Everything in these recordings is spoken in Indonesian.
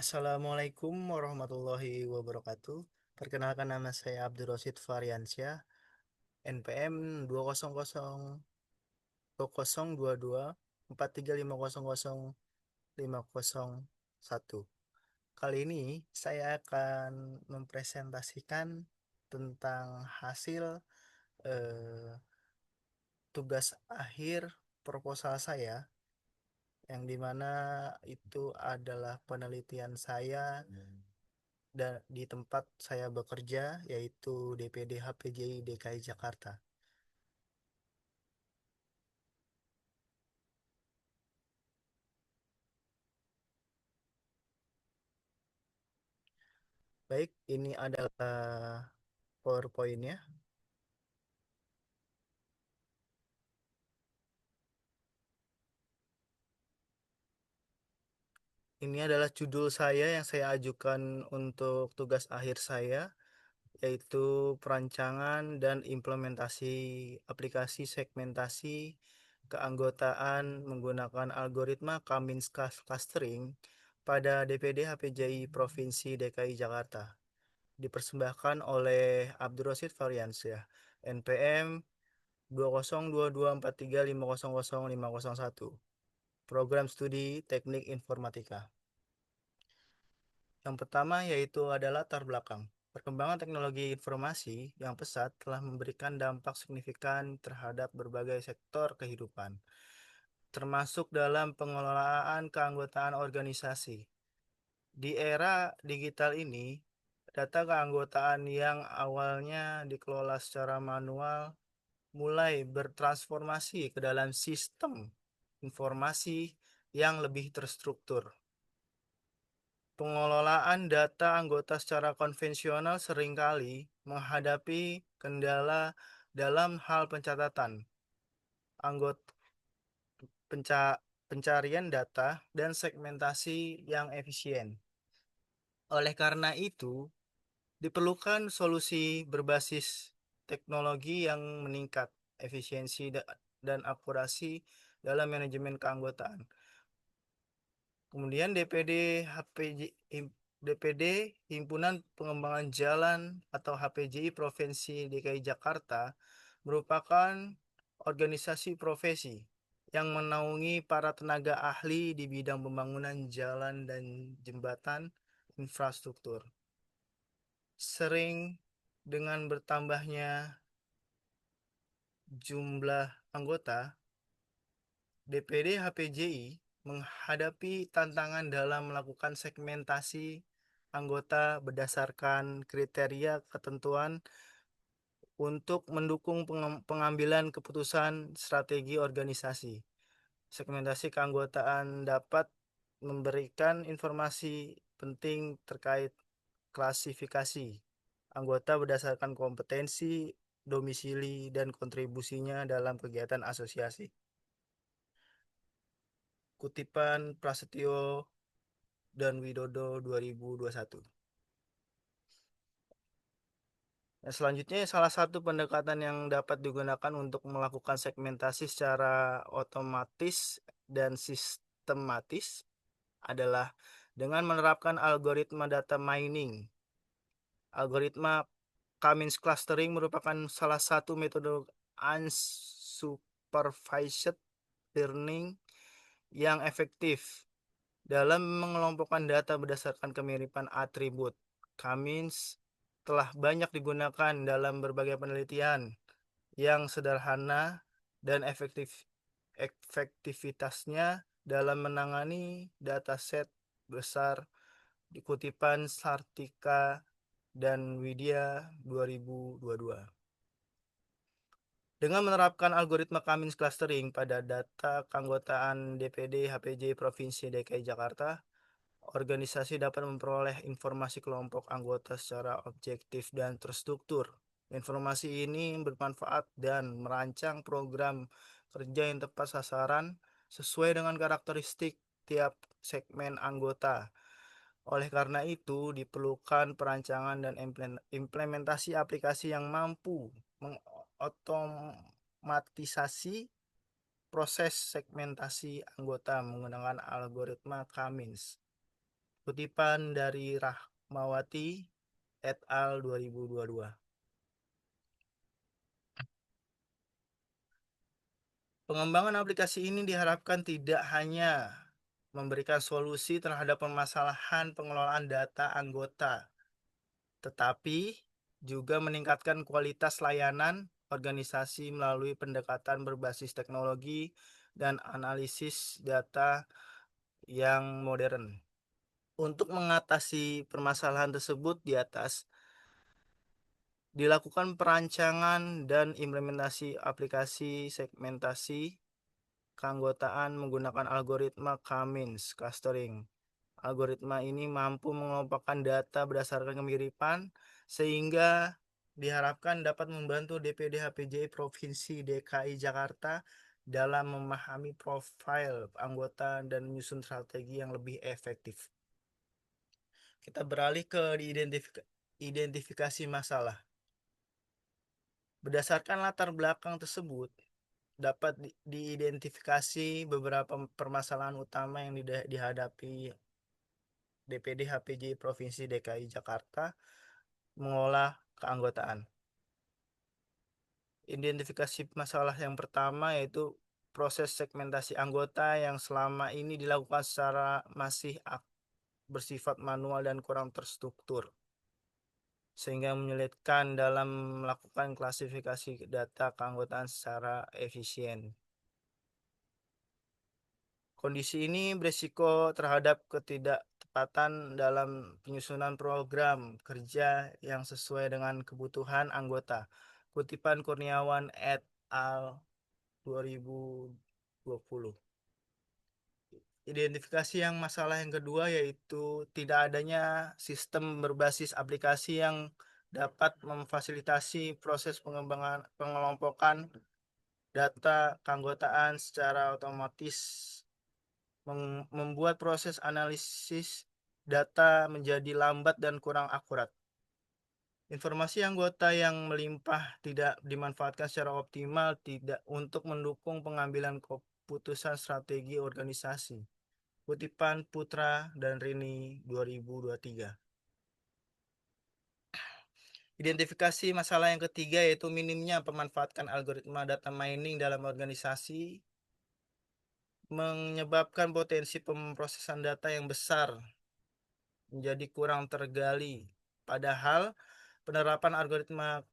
Assalamualaikum warahmatullahi wabarakatuh. Perkenalkan nama saya Abdul Rosid Variansyah, NPM 2002243500501. Kali ini saya akan mempresentasikan tentang hasil eh, tugas akhir proposal saya, yang dimana itu adalah penelitian saya dan di tempat saya bekerja, yaitu DPD HPJI DKI Jakarta. Baik, ini adalah PowerPoint-nya. Ini adalah judul saya yang saya ajukan untuk tugas akhir saya, yaitu perancangan dan implementasi aplikasi segmentasi keanggotaan menggunakan algoritma Cummins clustering pada DPD HPJI Provinsi DKI Jakarta. Dipersembahkan oleh Abdul Rosid Variansyah, NPM 2022435000501, Program Studi Teknik Informatika. Yang pertama yaitu adalah latar belakang. Perkembangan teknologi informasi yang pesat telah memberikan dampak signifikan terhadap berbagai sektor kehidupan, termasuk dalam pengelolaan keanggotaan organisasi. Di era digital ini, data keanggotaan yang awalnya dikelola secara manual mulai bertransformasi ke dalam sistem informasi yang lebih terstruktur. Pengelolaan data anggota secara konvensional seringkali menghadapi kendala dalam hal pencatatan, anggota pencarian data, dan segmentasi yang efisien. Oleh karena itu, diperlukan solusi berbasis teknologi yang meningkat efisiensi dan akurasi dalam manajemen keanggotaan. Kemudian DPD Himpunan Pengembangan Jalan atau HPJI Provinsi DKI Jakarta merupakan organisasi profesi yang menaungi para tenaga ahli di bidang pembangunan jalan dan jembatan infrastruktur. Sering dengan bertambahnya jumlah anggota, DPD HPJI menghadapi tantangan dalam melakukan segmentasi anggota berdasarkan kriteria ketentuan untuk mendukung pengambilan keputusan strategi organisasi. Segmentasi keanggotaan dapat memberikan informasi penting terkait klasifikasi anggota berdasarkan kompetensi, domisili, dan kontribusinya dalam kegiatan asosiasi. Kutipan Prasetyo dan Widodo 2021. Nah, selanjutnya, salah satu pendekatan yang dapat digunakan untuk melakukan segmentasi secara otomatis dan sistematis adalah dengan menerapkan algoritma data mining. Algoritma Cummins clustering merupakan salah satu metode unsupervised learning yang efektif dalam mengelompokkan data berdasarkan kemiripan atribut. Cummins telah banyak digunakan dalam berbagai penelitian yang sederhana dan efektivitasnya dalam menangani dataset besar di kutipan Sartika dan Widya 2022. Dengan menerapkan algoritma Cummins clustering pada data keanggotaan DPD HPJ Provinsi DKI Jakarta, organisasi dapat memperoleh informasi kelompok anggota secara objektif dan terstruktur. Informasi ini bermanfaat dan merancang program kerja yang tepat sasaran sesuai dengan karakteristik tiap segmen anggota. Oleh karena itu, diperlukan perancangan dan implementasi aplikasi yang mampu mengotomatisasi proses segmentasi anggota menggunakan algoritma Cummins. Kutipan dari Rahmawati et al. 2022. Pengembangan aplikasi ini diharapkan tidak hanya memberikan solusi terhadap permasalahan pengelolaan data anggota, tetapi juga meningkatkan kualitas layanan organisasi melalui pendekatan berbasis teknologi dan analisis data yang modern. Untuk mengatasi permasalahan tersebut di atas, dilakukan perancangan dan implementasi aplikasi segmentasi keanggotaan menggunakan algoritma K-means clustering. Algoritma ini mampu mengelompokkan data berdasarkan kemiripan sehingga diharapkan dapat membantu DPD HPJ Provinsi DKI Jakarta dalam memahami profil anggota dan menyusun strategi yang lebih efektif. Kita beralih ke identifikasi masalah. Berdasarkan latar belakang tersebut, dapat diidentifikasi beberapa permasalahan utama yang dihadapi DPD HPJ Provinsi DKI Jakarta mengolah keanggotaan. Identifikasi masalah yang pertama yaitu proses segmentasi anggota yang selama ini dilakukan secara masih bersifat manual dan kurang terstruktur, sehingga menyulitkan dalam melakukan klasifikasi data keanggotaan secara efisien. Kondisi ini berisiko terhadap ketidaktepatan dalam penyusunan program kerja yang sesuai dengan kebutuhan anggota. Kutipan Kurniawan et al. 2020. Identifikasi yang masalah yang kedua yaitu tidak adanya sistem berbasis aplikasi yang dapat memfasilitasi proses pengembangan pengelompokan data keanggotaan secara otomatis, membuat proses analisis data menjadi lambat dan kurang akurat. Informasi anggota yang melimpah tidak dimanfaatkan secara optimal tidak untuk mendukung pengambilan keputusan strategi organisasi. Kutipan Putra dan Rini 2023. Identifikasi masalah yang ketiga yaitu minimnya pemanfaatan algoritma data mining dalam organisasi menyebabkan potensi pemrosesan data yang besar menjadi kurang tergali. Padahal penerapan algoritma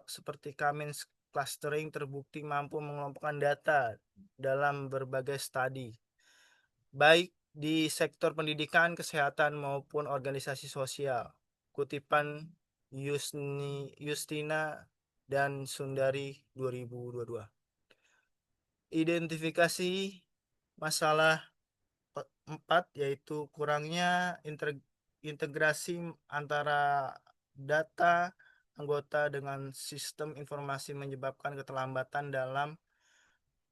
seperti K-means clustering terbukti mampu mengelompokkan data dalam berbagai studi, baik di sektor pendidikan, kesehatan, maupun organisasi sosial. Kutipan Justina dan Sundari 2022. Identifikasi masalah 4 yaitu kurangnya integrasi antara data anggota dengan sistem informasi menyebabkan keterlambatan dalam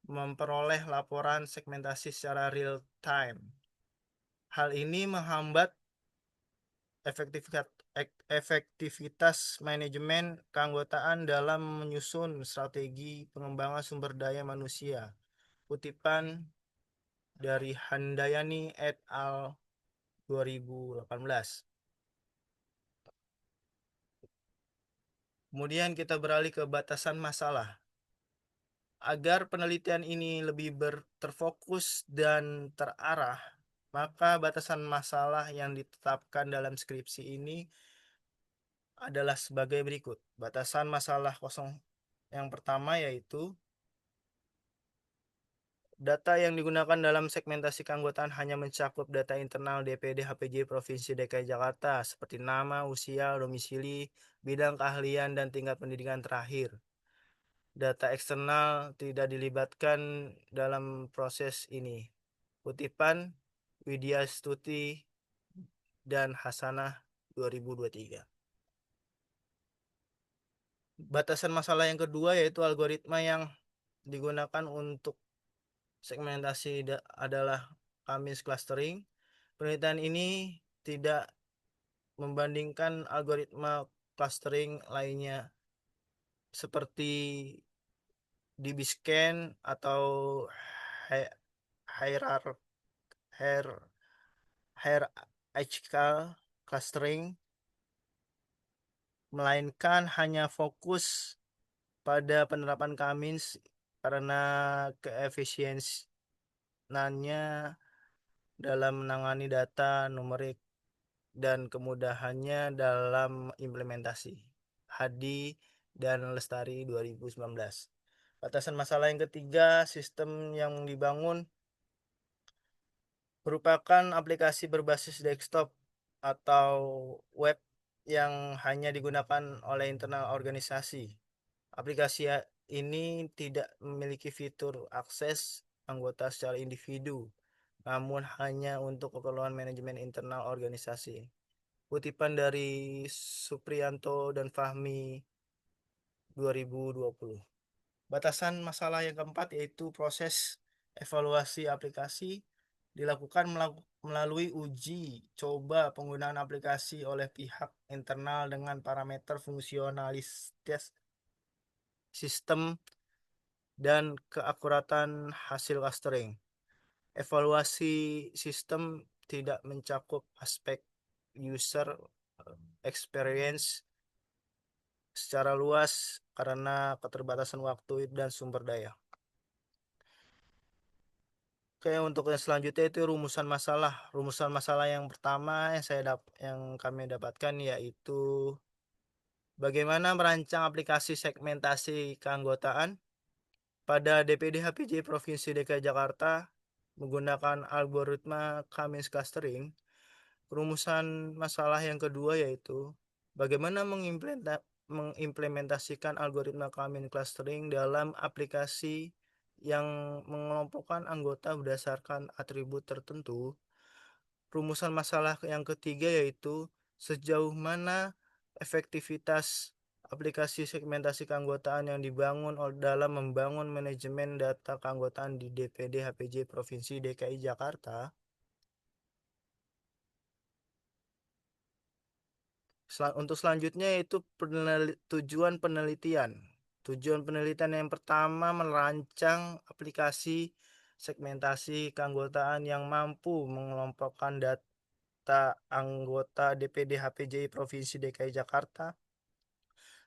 memperoleh laporan segmentasi secara real time. Hal ini menghambat efektivitas manajemen keanggotaan dalam menyusun strategi pengembangan sumber daya manusia. Kutipan dari Handayani et al. 2018. Kemudian kita beralih ke batasan masalah. Agar penelitian ini lebih terfokus dan terarah, maka batasan masalah yang ditetapkan dalam skripsi ini adalah sebagai berikut. Batasan masalah kosong yang pertama yaitu data yang digunakan dalam segmentasi keanggotaan hanya mencakup data internal DPD HPJ Provinsi DKI Jakarta seperti nama, usia, domisili, bidang keahlian, dan tingkat pendidikan terakhir. Data eksternal tidak dilibatkan dalam proses ini. Kutipan Widya Stuti dan Hasanah 2023. Batasan masalah yang kedua yaitu algoritma yang digunakan untuk segmentasi adalah K-means clustering. Penelitian ini tidak membandingkan algoritma clustering lainnya seperti DBScan atau hierarchy hierarchical clustering, melainkan hanya fokus pada penerapan Cummins karena keefisienannya dalam menangani data numerik dan kemudahannya dalam implementasi. Hadi dan Lestari 2019. Batasan masalah yang ketiga, sistem yang dibangun merupakan aplikasi berbasis desktop atau web yang hanya digunakan oleh internal organisasi. Aplikasi ini tidak memiliki fitur akses anggota secara individu, namun hanya untuk keperluan manajemen internal organisasi. Kutipan dari Supriyanto dan Fahmi 2020. Batasan masalah yang keempat yaitu proses evaluasi aplikasi dilakukan melalui uji coba penggunaan aplikasi oleh pihak internal dengan parameter fungsionalitas sistem dan keakuratan hasil clustering. Evaluasi sistem tidak mencakup aspek user experience secara luas karena keterbatasan waktu dan sumber daya. Oke, untuk yang selanjutnya itu rumusan masalah. Rumusan masalah yang pertama yang kami dapatkan yaitu bagaimana merancang aplikasi segmentasi keanggotaan pada DPD HPJ Provinsi DKI Jakarta menggunakan algoritma Cummins clustering. Rumusan masalah yang kedua yaitu bagaimana mengimplementasikan algoritma Cummins clustering dalam aplikasi yang mengelompokkan anggota berdasarkan atribut tertentu. Rumusan masalah yang ketiga yaitu sejauh mana efektivitas aplikasi segmentasi keanggotaan yang dibangun dalam membangun manajemen data keanggotaan di DPD HPJ Provinsi DKI Jakarta. Untuk selanjutnya yaitu tujuan penelitian. Tujuan penelitian yang pertama merancang aplikasi segmentasi keanggotaan yang mampu mengelompokkan data anggota DPD HPJ Provinsi DKI Jakarta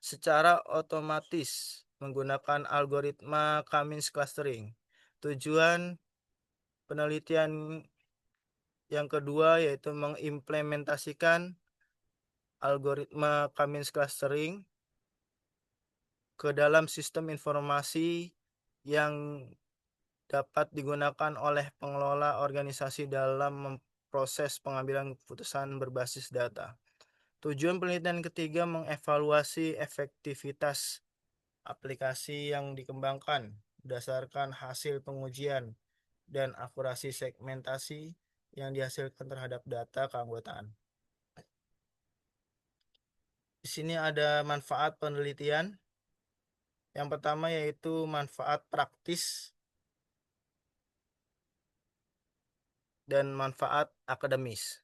secara otomatis menggunakan algoritma Cummins clustering. Tujuan penelitian yang kedua yaitu mengimplementasikan algoritma Cummins clustering ke dalam sistem informasi yang dapat digunakan oleh pengelola organisasi dalam proses pengambilan keputusan berbasis data. Tujuan penelitian ketiga mengevaluasi efektivitas aplikasi yang dikembangkan berdasarkan hasil pengujian dan akurasi segmentasi yang dihasilkan terhadap data keanggotaan. Di sini ada manfaat penelitian. Yang pertama yaitu manfaat praktis dan manfaat akademis.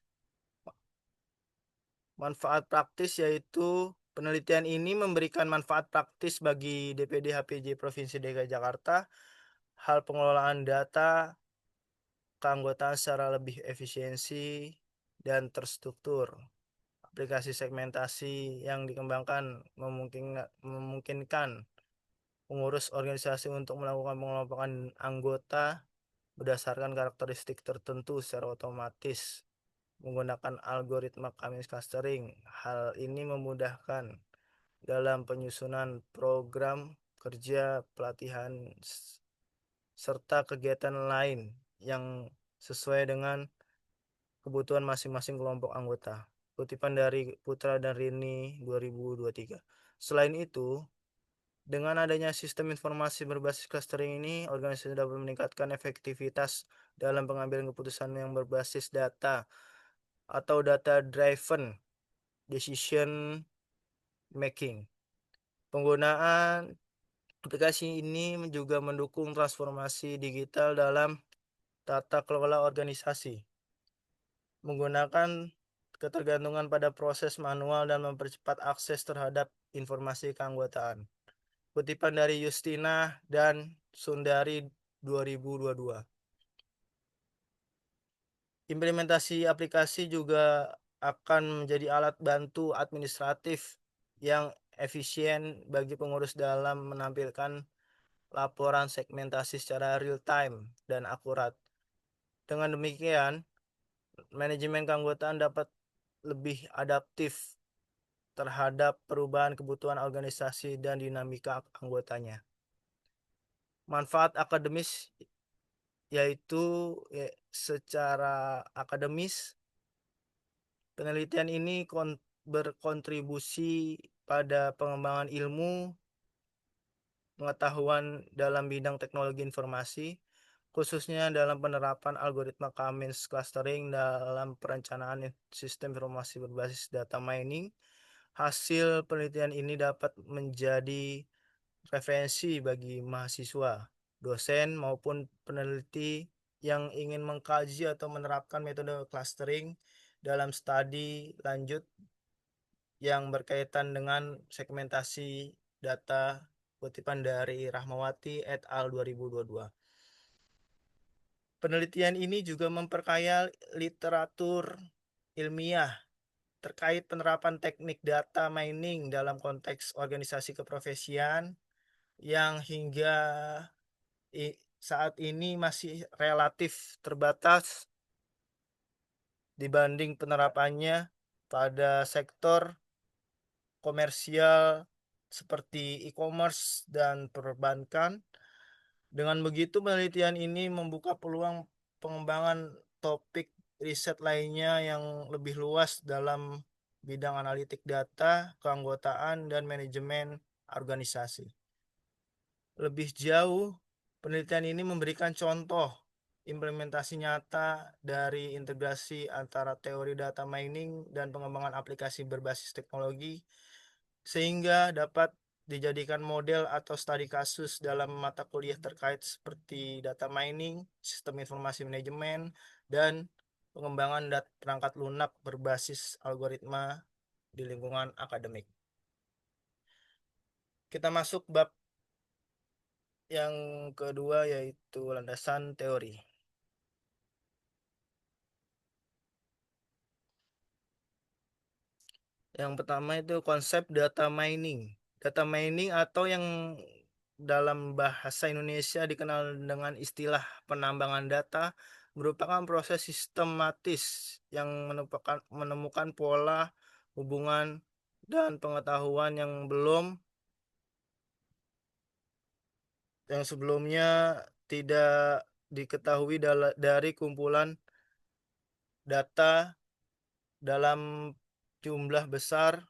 Manfaat praktis yaitu penelitian ini memberikan manfaat praktis bagi DPD HPJ Provinsi DKI Jakarta. Hal pengelolaan data keanggotaan secara lebih efisiensi dan terstruktur. Aplikasi segmentasi yang dikembangkan memungkinkan pengurus organisasi untuk melakukan pengelompokan anggota berdasarkan karakteristik tertentu secara otomatis menggunakan algoritma Cummins clustering. Hal ini memudahkan dalam penyusunan program kerja, pelatihan, serta kegiatan lain yang sesuai dengan kebutuhan masing-masing kelompok anggota. Kutipan dari Putra dan Rini 2023. Selain itu, dengan adanya sistem informasi berbasis clustering ini, organisasi dapat meningkatkan efektivitas dalam pengambilan keputusan yang berbasis data atau data driven decision making. Penggunaan aplikasi ini juga mendukung transformasi digital dalam tata kelola organisasi, menggunakan ketergantungan pada proses manual dan mempercepat akses terhadap informasi keanggotaan. Kutipan dari Justina dan Sundari 2022. Implementasi aplikasi juga akan menjadi alat bantu administratif yang efisien bagi pengurus dalam menampilkan laporan segmentasi secara real time dan akurat. Dengan demikian, manajemen keanggotaan dapat lebih adaptif terhadap perubahan kebutuhan organisasi dan dinamika anggotanya. Manfaat akademis yaitu secara akademis, penelitian ini berkontribusi pada pengembangan ilmu pengetahuan dalam bidang teknologi informasi, khususnya dalam penerapan algoritma Cummins clustering dalam perencanaan sistem informasi berbasis data mining. Hasil penelitian ini dapat menjadi referensi bagi mahasiswa, dosen, maupun peneliti yang ingin mengkaji atau menerapkan metode clustering dalam studi lanjut yang berkaitan dengan segmentasi data, kutipan dari Rahmawati et al. 2022. Penelitian ini juga memperkaya literatur ilmiah terkait penerapan teknik data mining dalam konteks organisasi keprofesian yang hingga saat ini masih relatif terbatas dibanding penerapannya pada sektor komersial seperti e-commerce dan perbankan. Dengan begitu, penelitian ini membuka peluang pengembangan topik riset lainnya yang lebih luas dalam bidang analitik data, keanggotaan, dan manajemen organisasi. Lebih jauh, penelitian ini memberikan contoh implementasi nyata dari integrasi antara teori data mining dan pengembangan aplikasi berbasis teknologi, sehingga dapat dijadikan model atau studi kasus dalam mata kuliah terkait seperti data mining, sistem informasi manajemen, dan pengembangan perangkat lunak berbasis algoritma di lingkungan akademik. Kita masuk bab yang kedua, yaitu landasan teori. Yang pertama itu konsep data mining. Data mining atau yang dalam bahasa Indonesia dikenal dengan istilah penambangan data merupakan proses sistematis yang menemukan pola, hubungan, dan pengetahuan yang sebelumnya tidak diketahui dari kumpulan data dalam jumlah besar.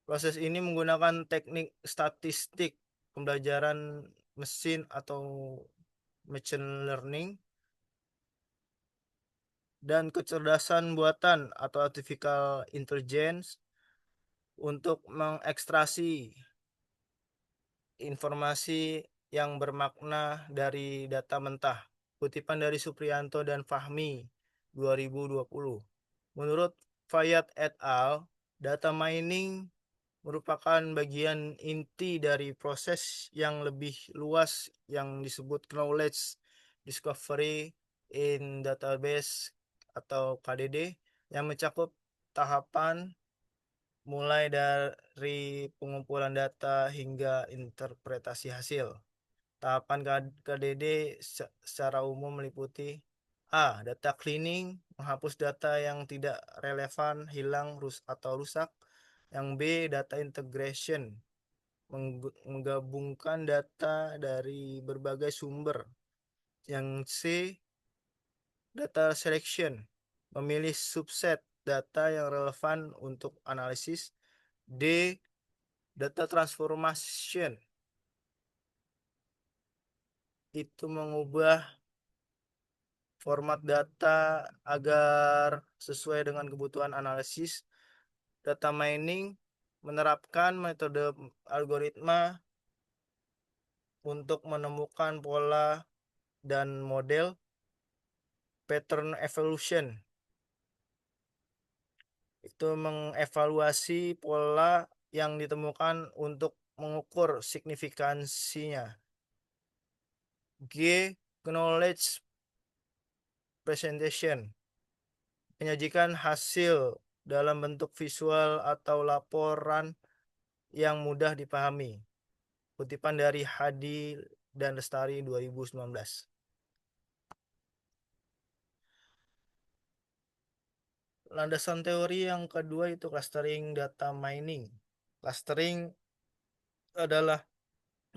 Proses ini menggunakan teknik statistik, pembelajaran mesin atau machine learning, dan kecerdasan buatan atau artificial intelligence untuk mengekstraksi informasi yang bermakna dari data mentah. Kutipan dari Supriyanto dan Fahmi 2020. Menurut Fayad et al., data mining merupakan bagian inti dari proses yang lebih luas yang disebut knowledge discovery in database atau KDD, yang mencakup tahapan mulai dari pengumpulan data hingga interpretasi hasil. Tahapan KDD secara umum meliputi A. Data cleaning, menghapus data yang tidak relevan, hilang, atau rusak. Yang B. Data integration, menggabungkan data dari berbagai sumber. Yang C. Data selection, memilih subset data yang relevan untuk analisis. D. Data transformation, itu mengubah format data agar sesuai dengan kebutuhan analisis. Data mining menerapkan metode algoritma untuk menemukan pola dan model. Pattern evaluation, itu mengevaluasi pola yang ditemukan untuk mengukur signifikansinya. G. Knowledge presentation, menyajikan hasil dalam bentuk visual atau laporan yang mudah dipahami. Kutipan dari Hadi dan Lestari 2019. Landasan teori yang kedua itu clustering data mining. Clustering adalah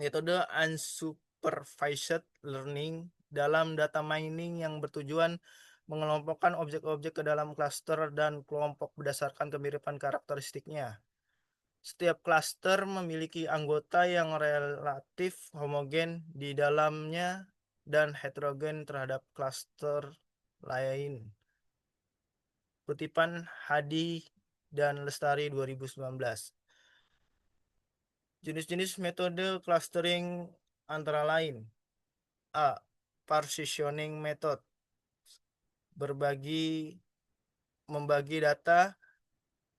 metode unsupervised learning dalam data mining yang bertujuan mengelompokkan objek-objek ke dalam klaster dan kelompok berdasarkan kemiripan karakteristiknya. Setiap klaster memiliki anggota yang relatif homogen di dalamnya dan heterogen terhadap klaster lain. Kutipan Hadi dan Lestari 2019. Jenis-jenis metode clustering antara lain: A. Partitioning method. Membagi data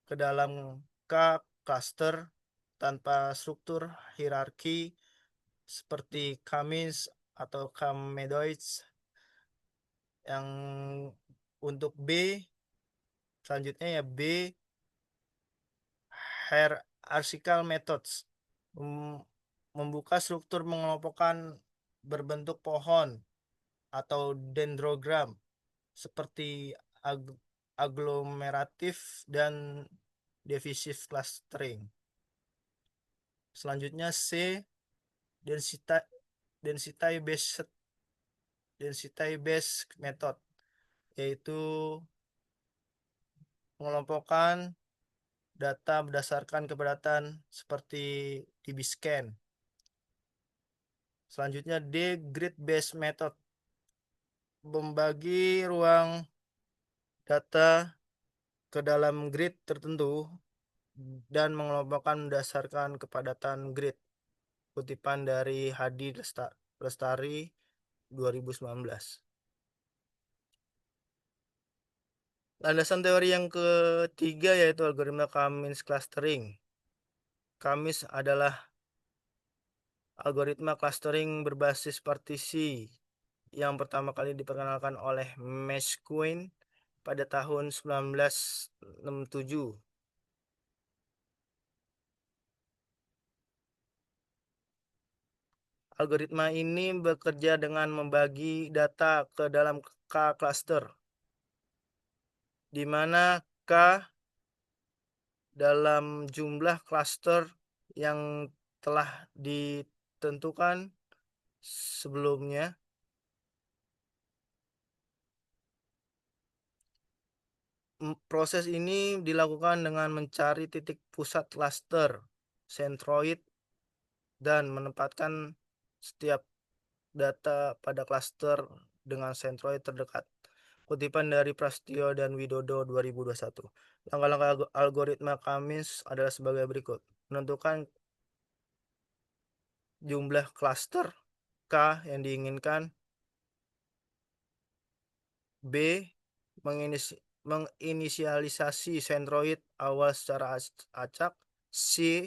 ke dalam K cluster tanpa struktur hierarki seperti Kamis atau Kamedoids. Yang untuk B, selanjutnya ya B, hierarchical methods. Membuka struktur mengelompokkan berbentuk pohon atau dendrogram seperti aglomeratif dan divisif clustering. Selanjutnya C, density based method, yaitu mengelompokkan data berdasarkan kepadatan seperti DBScan. Selanjutnya D, grid based method, membagi ruang data ke dalam grid tertentu dan mengelompokkan berdasarkan kepadatan grid. Kutipan dari Hadi Lestari 2019. Landasan teori yang ketiga yaitu algoritma Kamis clustering. Kamis adalah algoritma clustering berbasis partisi yang pertama kali diperkenalkan oleh Mesquin pada tahun 1967. Algoritma ini bekerja dengan membagi data ke dalam K cluster, di mana K dalam jumlah cluster yang telah ditentukan sebelumnya. Proses ini dilakukan dengan mencari titik pusat cluster centroid dan menempatkan setiap data pada cluster dengan centroid terdekat. Kutipan dari Prastio dan Widodo 2021. Langkah-langkah algoritma Kamis adalah sebagai berikut. Menentukan jumlah cluster K yang diinginkan. B. Menginisialisasi centroid awal secara acak. C.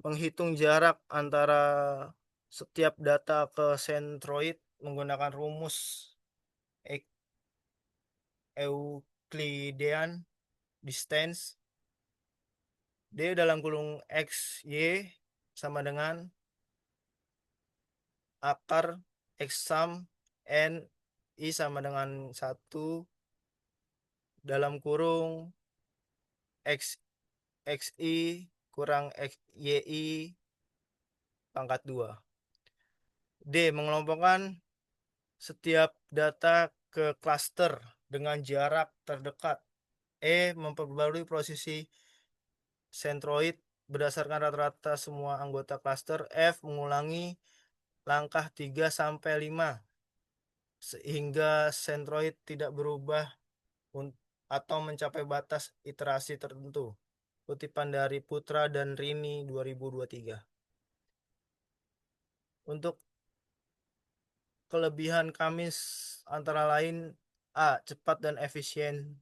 Menghitung jarak antara setiap data ke centroid menggunakan rumus Euclidean distance. D dalam kurung X, Y sama dengan akar X sum N I sama dengan 1 dalam kurung X, XI kurang YI pangkat 2. D. Mengelompokkan setiap data ke klaster dengan jarak terdekat. E. Memperbarui posisi centroid berdasarkan rata-rata semua anggota klaster. F. Mengulangi langkah 3 sampai 5 sehingga centroid tidak berubah atau mencapai batas iterasi tertentu. Kutipan dari Putra dan Rini 2023. Untuk kelebihan Kamis antara lain: A. Cepat dan efisien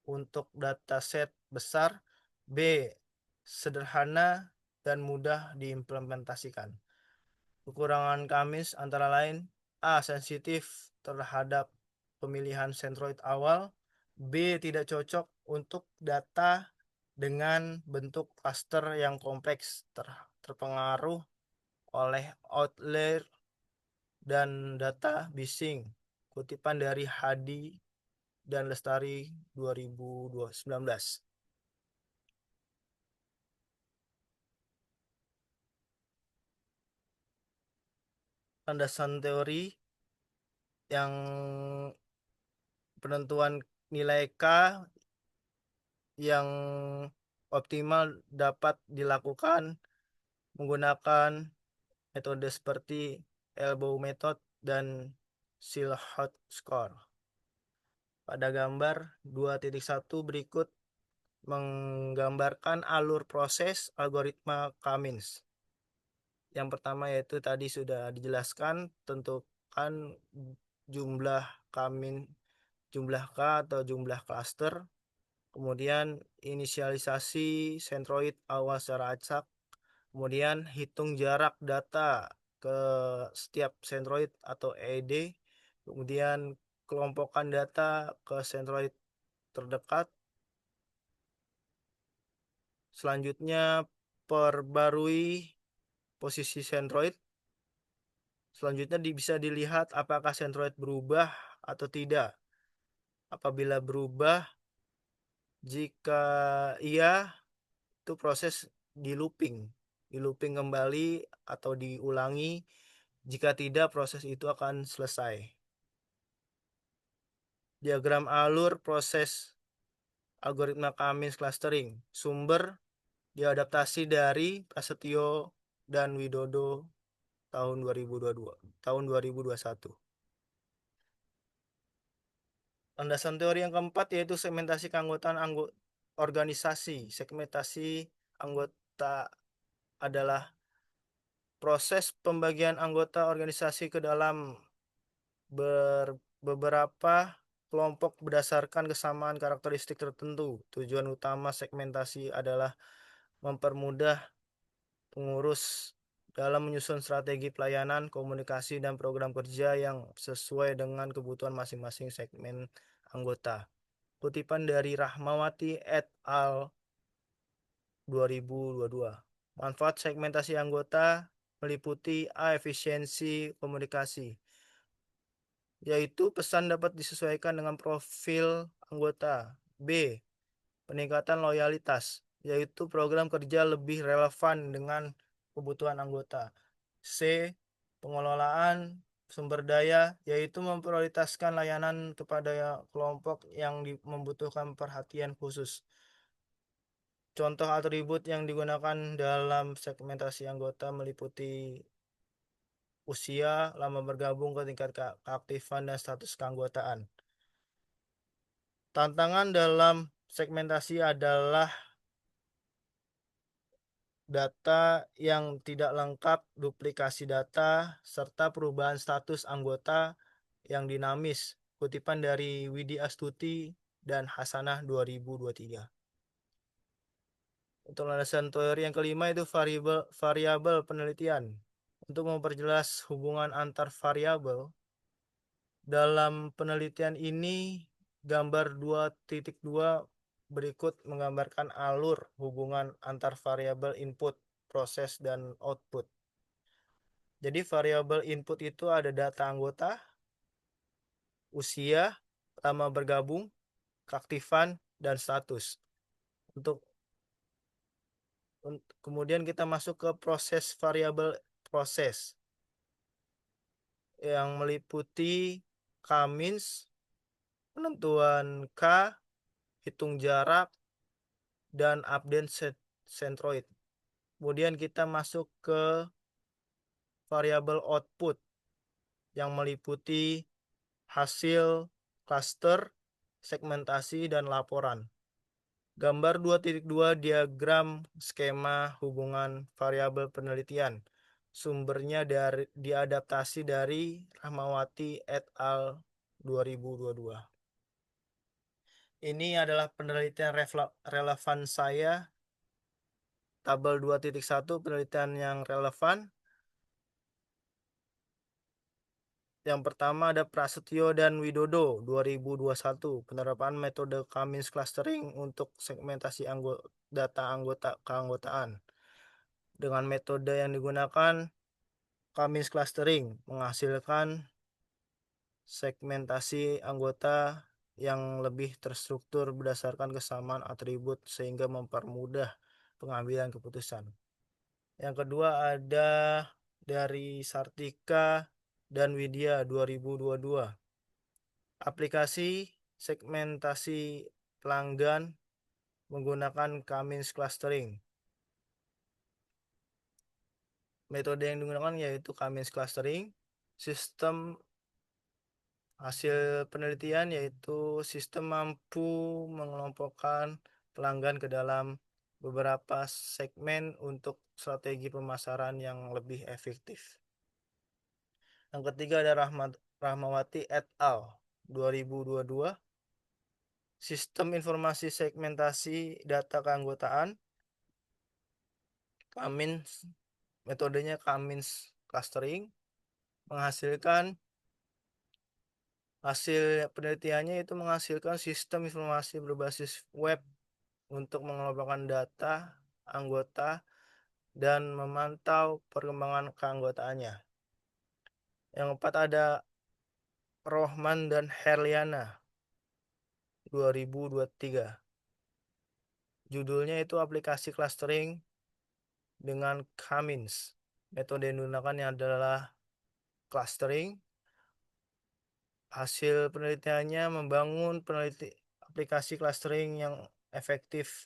untuk dataset besar. B. Sederhana dan mudah diimplementasikan. Kekurangan Kamis antara lain: A. Sensitif terhadap pemilihan centroid awal. B. Tidak cocok untuk data dengan bentuk klaster yang kompleks, terpengaruh oleh outlier dan data bising. Kutipan dari Hadi dan Lestari 2019. Landasan teori yang penentuan nilai K yang optimal dapat dilakukan menggunakan metode seperti elbow method dan Silhouette score. Pada gambar 2.1 berikut menggambarkan alur proses algoritma Cummins. Yang pertama yaitu tadi sudah dijelaskan, tentukan jumlah jumlah K atau jumlah cluster. Kemudian inisialisasi sentroid awal secara acak. Kemudian hitung jarak data ke setiap sentroid atau ED. Kemudian kelompokkan data ke sentroid terdekat. Selanjutnya perbarui posisi sentroid. Selanjutnya bisa dilihat apakah sentroid berubah atau tidak. Apabila berubah, jika iya, itu proses di looping kembali atau diulangi. Jika tidak, proses itu akan selesai. Diagram alur proses algoritma Cummins clustering. Sumber diadaptasi dari Prasetyo dan Widodo tahun 2022, tahun 2021. Landasan teori yang keempat yaitu segmentasi keanggotaan organisasi. Segmentasi anggota adalah proses pembagian anggota organisasi ke dalam beberapa kelompok berdasarkan kesamaan karakteristik tertentu. Tujuan utama segmentasi adalah mempermudah pengurus dalam menyusun strategi pelayanan, komunikasi, dan program kerja yang sesuai dengan kebutuhan masing-masing segmen anggota. Kutipan dari Rahmawati et al. 2022. Manfaat segmentasi anggota meliputi A. Efisiensi komunikasi, yaitu pesan dapat disesuaikan dengan profil anggota. B. Peningkatan loyalitas, yaitu program kerja lebih relevan dengan kebutuhan anggota. C. Pengelolaan sumber daya, yaitu memprioritaskan layanan kepada kelompok yang membutuhkan perhatian khusus. Contoh atribut yang digunakan dalam segmentasi anggota meliputi usia, lama bergabung ke tingkat keaktifan, dan status keanggotaan. Tantangan dalam segmentasi adalah data yang tidak lengkap, duplikasi data, serta perubahan status anggota yang dinamis. Kutipan dari Widi Astuti dan Hasanah 2023. Untuk landasan teori yang kelima itu variabel penelitian. Untuk memperjelas hubungan antar variabel, dalam penelitian ini gambar 2.2 berikut menggambarkan alur hubungan antar variabel input, proses, dan output. Jadi variabel input itu ada data anggota, usia, lama bergabung, keaktifan, dan status. Kemudian kita masuk ke proses variabel proses yang meliputi Cummins, penentuan K, hitung jarak, dan update centroid. Kemudian kita masuk ke variabel output yang meliputi hasil cluster, segmentasi, dan laporan. Gambar 2.2 diagram skema hubungan variabel penelitian. Sumbernya diadaptasi dari Rahmawati et al. 2022. Ini adalah penelitian relevan saya. Tabel 2.1 penelitian yang relevan. Yang pertama ada Prasetyo dan Widodo 2021, penerapan metode Cummins clustering untuk segmentasi data anggota keanggotaan. Dengan metode yang digunakan, Cummins clustering menghasilkan segmentasi anggota yang lebih terstruktur berdasarkan kesamaan atribut sehingga mempermudah pengambilan keputusan. Yang kedua ada dari Sartika dan Widya 2022. Aplikasi segmentasi pelanggan menggunakan Cummins clustering. Metode yang digunakan yaitu Cummins clustering. Sistem hasil penelitian yaitu sistem mampu mengelompokkan pelanggan ke dalam beberapa segmen untuk strategi pemasaran yang lebih efektif. Yang ketiga ada Rahmawati et al. 2022. Sistem informasi segmentasi data keanggotaan. Cummins, metodenya Cummins clustering, menghasilkan hasil penelitiannya itu menghasilkan sistem informasi berbasis web untuk mengelompokkan data anggota dan memantau perkembangan keanggotaannya. Yang keempat ada Rohman dan Herliana 2023. Judulnya itu aplikasi clustering dengan Cummins. Metode yang digunakan adalah clustering. Hasil penelitiannya membangun aplikasi clustering yang efektif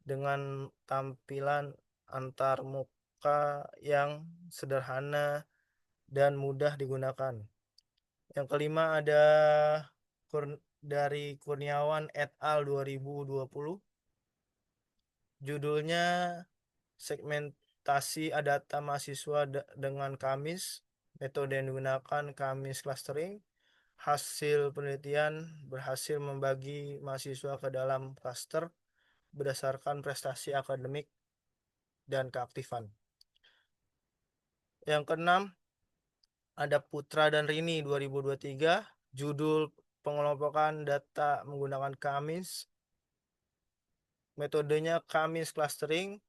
dengan tampilan antar muka yang sederhana dan mudah digunakan. Yang kelima ada dari Kurniawan et al. 2020. Judulnya segmentasi data mahasiswa dengan Cummins. Metode yang digunakan Cummins clustering. Hasil penelitian berhasil membagi mahasiswa ke dalam klaster berdasarkan prestasi akademik dan keaktifan. Yang keenam ada Putra dan Rini 2023. Judul pengelompokan data menggunakan Cummins. Metodenya Cummins clustering.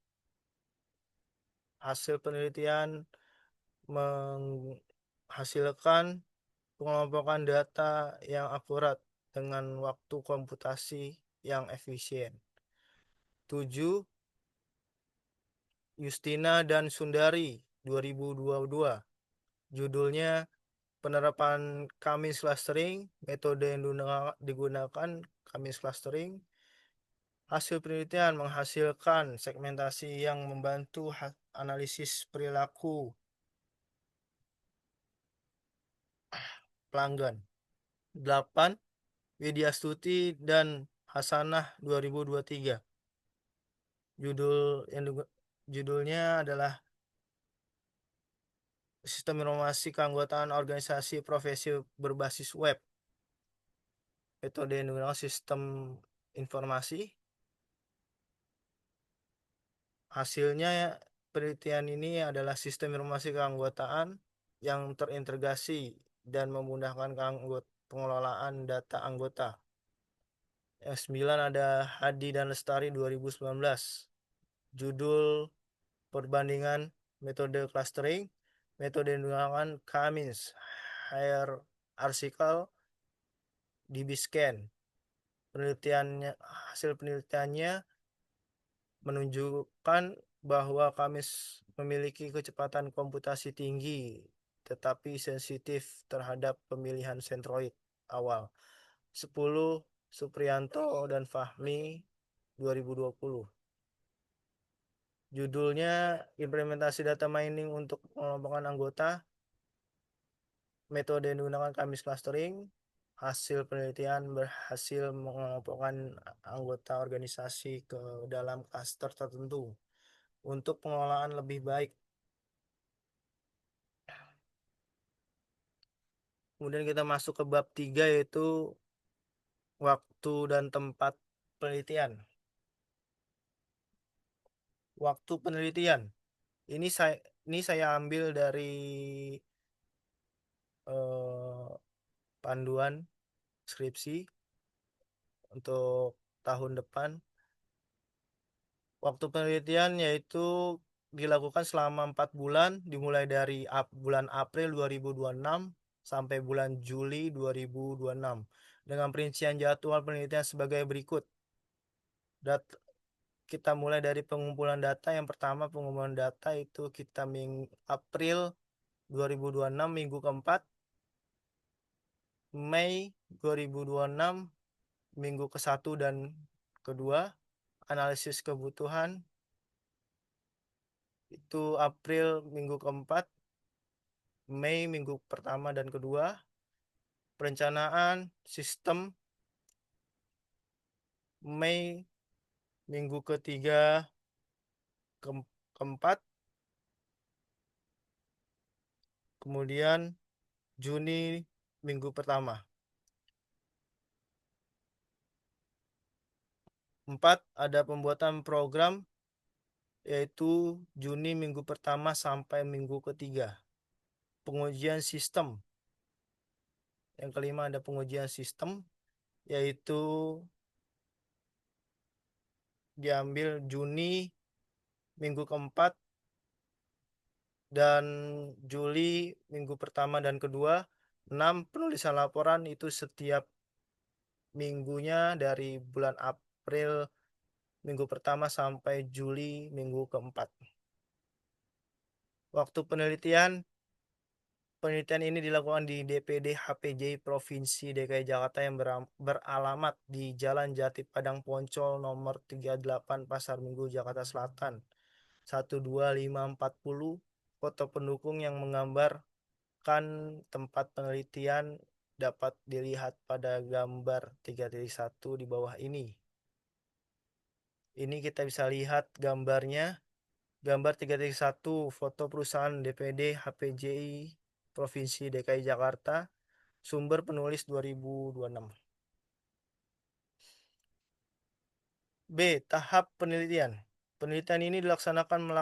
Hasil penelitian menghasilkan pengelompokan data yang akurat dengan waktu komputasi yang efisien. 7. Justina dan Sundari 2022. Judulnya penerapan Cummins clustering. Metode yang digunakan Cummins clustering. Hasil penelitian menghasilkan segmentasi yang membantu analisis perilaku pelanggan. 8. Widya Stuti dan Hasanah 2023. Judulnya adalah Sistem Informasi Keanggotaan Organisasi Profesi Berbasis Web. Metode yang digunakan sistem informasi. Hasilnya penelitian ini adalah sistem informasi keanggotaan yang terintegrasi dan memudahkan pengelolaan data anggota. Yang 9 ada Hadi dan Lestari 2019. Judul perbandingan metode clustering. Metode yang digunakan Cummins Hierarchical DB-Scan. Hasil penelitiannya menunjukkan bahwa Cummins memiliki kecepatan komputasi tinggi tetapi sensitif terhadap pemilihan sentroid awal. 10. Supriyanto dan Fahmi 2020. Judulnya implementasi data mining untuk pengelompokan anggota. Metode yang digunakan Cummins clustering. Hasil penelitian berhasil mengelompokkan anggota organisasi ke dalam klaster tertentu untuk pengelolaan lebih baik. Kemudian kita masuk ke bab 3 yaitu waktu dan tempat penelitian. Waktu penelitian. Ini saya ambil dari eh, panduan skripsi untuk tahun depan. Waktu penelitian yaitu dilakukan selama 4 bulan, dimulai dari bulan April 2026 sampai bulan Juli 2026, dengan perincian jadwal penelitian sebagai berikut. Kita mulai dari pengumpulan data. Yang pertama, pengumpulan data itu kita April 2026 minggu keempat, Mei 2026 minggu ke-1 dan kedua, analisis kebutuhan itu April minggu keempat, Mei minggu pertama dan kedua, perencanaan sistem Mei minggu ketiga keempat, kemudian Juni minggu pertama. 4, ada pembuatan program yaitu Juni minggu pertama sampai minggu ketiga. Pengujian sistem. Yang kelima ada pengujian sistem yaitu diambil Juni minggu keempat dan Juli minggu pertama dan kedua. 6, penulisan laporan itu setiap minggunya dari bulan April minggu pertama sampai Juli minggu keempat. Waktu penelitian ini dilakukan di DPD HPJ Provinsi DKI Jakarta yang beralamat di Jalan Jati Padang Poncol nomor 38 Pasar Minggu, Jakarta Selatan 12540. Foto pendukung yang menggambarkan tempat penelitian dapat dilihat pada gambar 3.1 di bawah ini. Ini kita bisa lihat gambarnya. Gambar 3.1, foto perusahaan DPD HPJI Provinsi DKI Jakarta. Sumber penulis 2026. B. Tahap penelitian. Penelitian ini dilaksanakan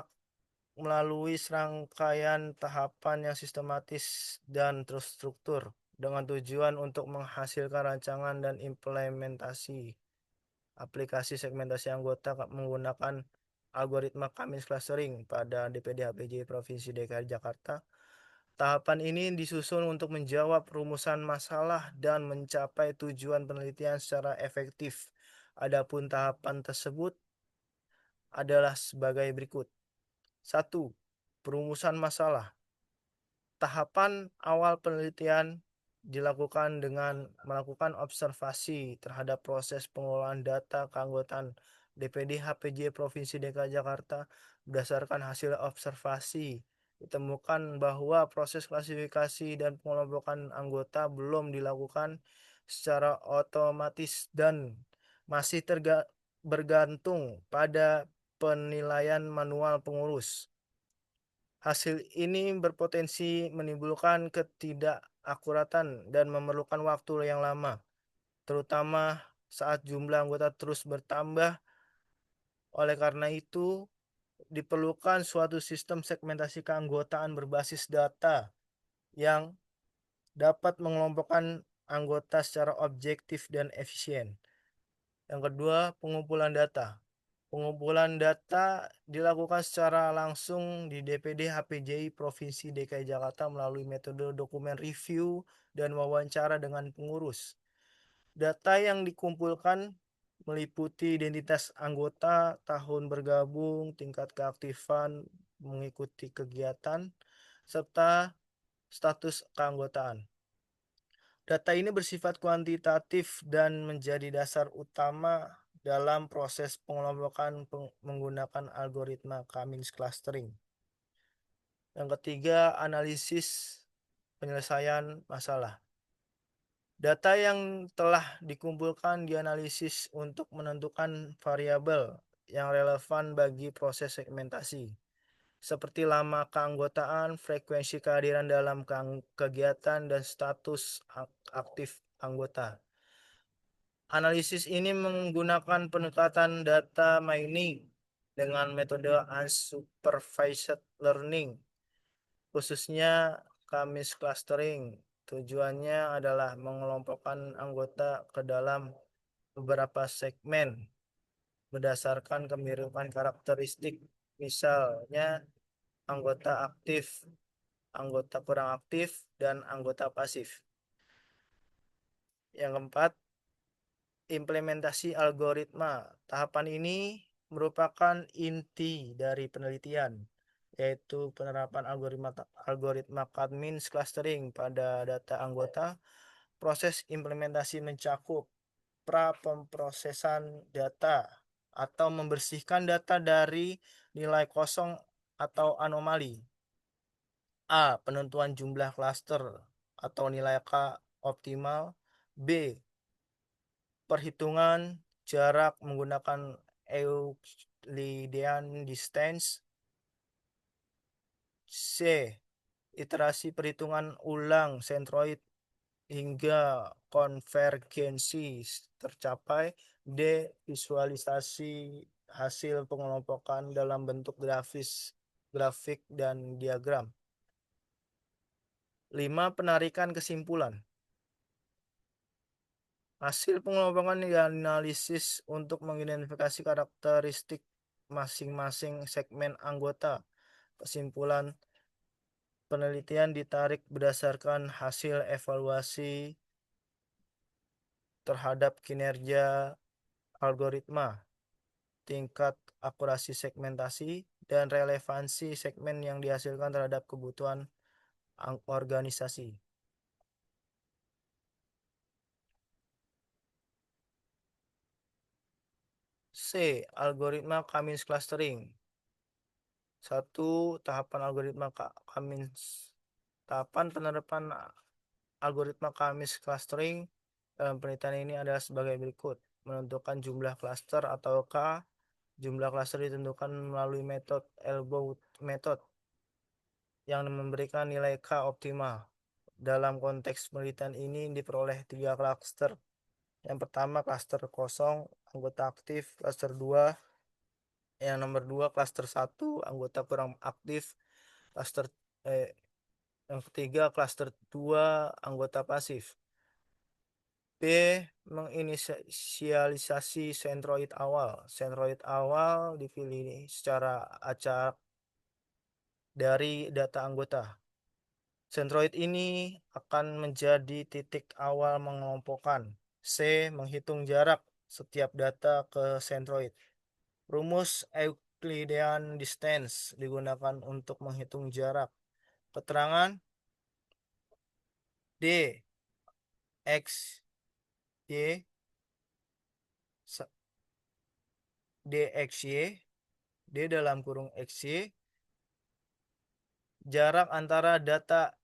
melalui serangkaian tahapan yang sistematis dan terstruktur dengan tujuan untuk menghasilkan rancangan dan implementasi aplikasi segmentasi anggota menggunakan algoritma Cummins clustering pada DPD HPJ Provinsi DKI Jakarta. Tahapan ini disusun untuk menjawab rumusan masalah dan mencapai tujuan penelitian secara efektif. Adapun tahapan tersebut adalah sebagai berikut. 1. Perumusan masalah. Tahapan awal penelitian dilakukan dengan melakukan observasi terhadap proses pengelolaan data keanggotaan DPD HPJ Provinsi DKI Jakarta. Berdasarkan hasil observasi, ditemukan bahwa proses klasifikasi dan pengelompokan anggota belum dilakukan secara otomatis dan masih bergantung pada penilaian manual pengurus. Hasil ini berpotensi menimbulkan ketidakakuratan dan memerlukan waktu yang lama, terutama saat jumlah anggota terus bertambah. Oleh karena itu, diperlukan suatu sistem segmentasi keanggotaan berbasis data yang dapat mengelompokkan anggota secara objektif dan efisien. Yang kedua, pengumpulan data. Pengumpulan data dilakukan secara langsung di DPD HPJI Provinsi DKI Jakarta melalui metode dokumen review dan wawancara dengan pengurus. Data yang dikumpulkan meliputi identitas anggota, tahun bergabung, tingkat keaktifan mengikuti kegiatan, serta status keanggotaan. Data ini bersifat kuantitatif dan menjadi dasar utama dalam proses pengelompokan menggunakan algoritma Cummins clustering. Yang ketiga, analisis penyelesaian masalah. Data yang telah dikumpulkan dianalisis untuk menentukan variabel yang relevan bagi proses segmentasi, seperti lama keanggotaan, frekuensi kehadiran dalam kegiatan, dan status aktif anggota. Analisis ini menggunakan pendekatan data mining dengan metode unsupervised learning, khususnya Cummins clustering. Tujuannya adalah mengelompokkan anggota ke dalam beberapa segmen berdasarkan kemiripan karakteristik, misalnya anggota aktif, anggota kurang aktif, dan anggota pasif. Yang keempat, implementasi algoritma. Tahapan ini merupakan inti dari penelitian, yaitu penerapan algoritma K-means clustering pada data anggota. Proses implementasi mencakup pemrosesan data atau membersihkan data dari nilai kosong atau anomali. A. Penentuan jumlah klaster atau nilai K optimal. B. Perhitungan jarak menggunakan Euclidean distance. C. Iterasi perhitungan ulang sentroid hingga konvergensi tercapai. D. Visualisasi hasil pengelompokan dalam bentuk grafik dan diagram. 5. Penarikan kesimpulan. Hasil pengelompokan dianalisis untuk mengidentifikasi karakteristik masing-masing segmen anggota. Kesimpulan penelitian ditarik berdasarkan hasil evaluasi terhadap kinerja algoritma, tingkat akurasi segmentasi, dan relevansi segmen yang dihasilkan terhadap kebutuhan organisasi. C. Algoritma K-means clustering. 1. Tahapan algoritma K-means. Tahapan penerapan algoritma K-means clustering dalam penelitian ini adalah sebagai berikut. Menentukan jumlah klaster atau K. Jumlah klaster ditentukan melalui metode elbow method yang memberikan nilai K optimal. Dalam konteks penelitian ini diperoleh 3 klaster. Yang pertama klaster kosong, anggota aktif. Klaster 2, yang nomor 2 klaster 1, anggota kurang aktif. Klaster yang ketiga klaster 2, anggota pasif. B. Menginisialisasi sentroid awal. Sentroid awal dipilih secara acak dari data anggota. Sentroid ini akan menjadi titik awal mengelompokkan. C. Menghitung jarak setiap data ke sentroid. Rumus Euclidean distance digunakan untuk menghitung jarak. Keterangan D. X, Y, DXY, D dalam kurung XY, jarak antara data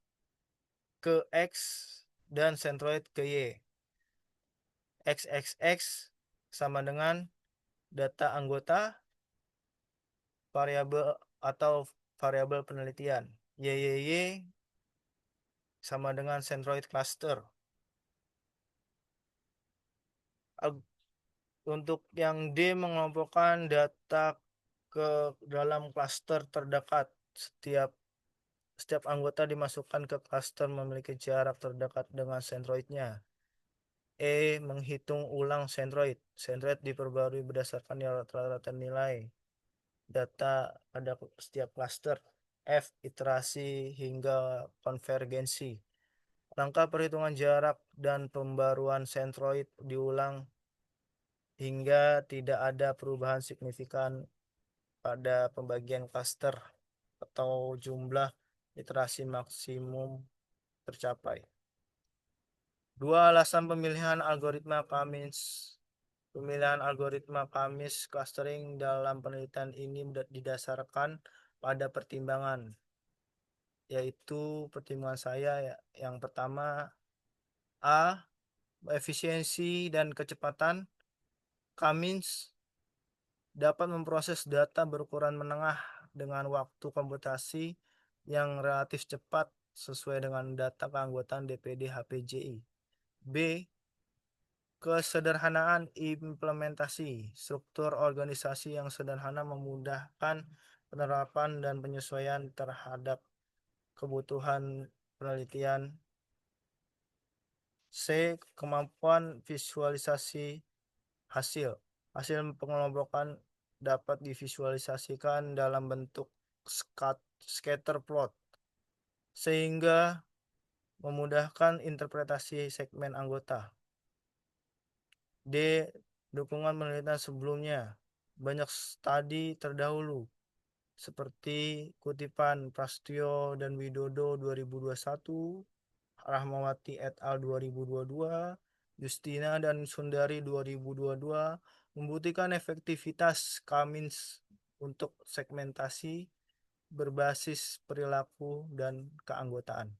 ke X dan sentroid ke Y. XXX sama dengan data anggota variabel atau variabel penelitian. YYY sama dengan centroid cluster. Untuk yang D mengelompokkan data ke dalam klaster terdekat. Setiap anggota dimasukkan ke klaster memiliki jarak terdekat dengan sentroidnya. E. Menghitung ulang sentroid. Sentroid diperbarui berdasarkan rata-rata nilai data pada setiap klaster. F. Iterasi hingga konvergensi. Langkah perhitungan jarak dan pembaruan sentroid diulang hingga tidak ada perubahan signifikan pada pembagian klaster atau jumlah iterasi maksimum tercapai. 2. Alasan pemilihan algoritma K-means. Pemilihan algoritma K-means clustering dalam penelitian ini didasarkan pada pertimbangan, yaitu pertimbangan saya yang pertama A. Efisiensi dan kecepatan. K-means dapat memproses data berukuran menengah dengan waktu komputasi yang relatif cepat sesuai dengan data keanggotaan DPD HPJI. B. Kesederhanaan implementasi. Struktur organisasi yang sederhana memudahkan penerapan dan penyesuaian terhadap kebutuhan penelitian. C. Kemampuan visualisasi hasil. Hasil pengelompokan dapat divisualisasikan dalam bentuk scatter plot sehingga memudahkan interpretasi segmen anggota. D. Dukungan penelitian sebelumnya. Banyak studi terdahulu seperti kutipan Prastyo dan Widodo 2021, Rahmawati et al. 2022, Justina dan Sundari 2022 membuktikan efektivitas Cummins untuk segmentasi berbasis perilaku dan keanggotaan.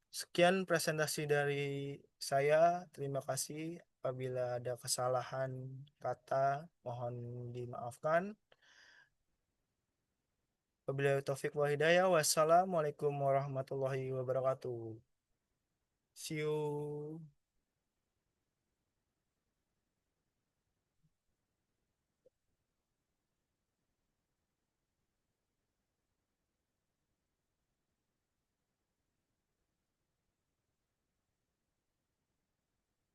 Sekian presentasi dari saya. Terima kasih. Apabila ada kesalahan kata, mohon dimaafkan. Wabillahi taufik wa hidayah. Wassalamualaikum warahmatullahi wabarakatuh. See you.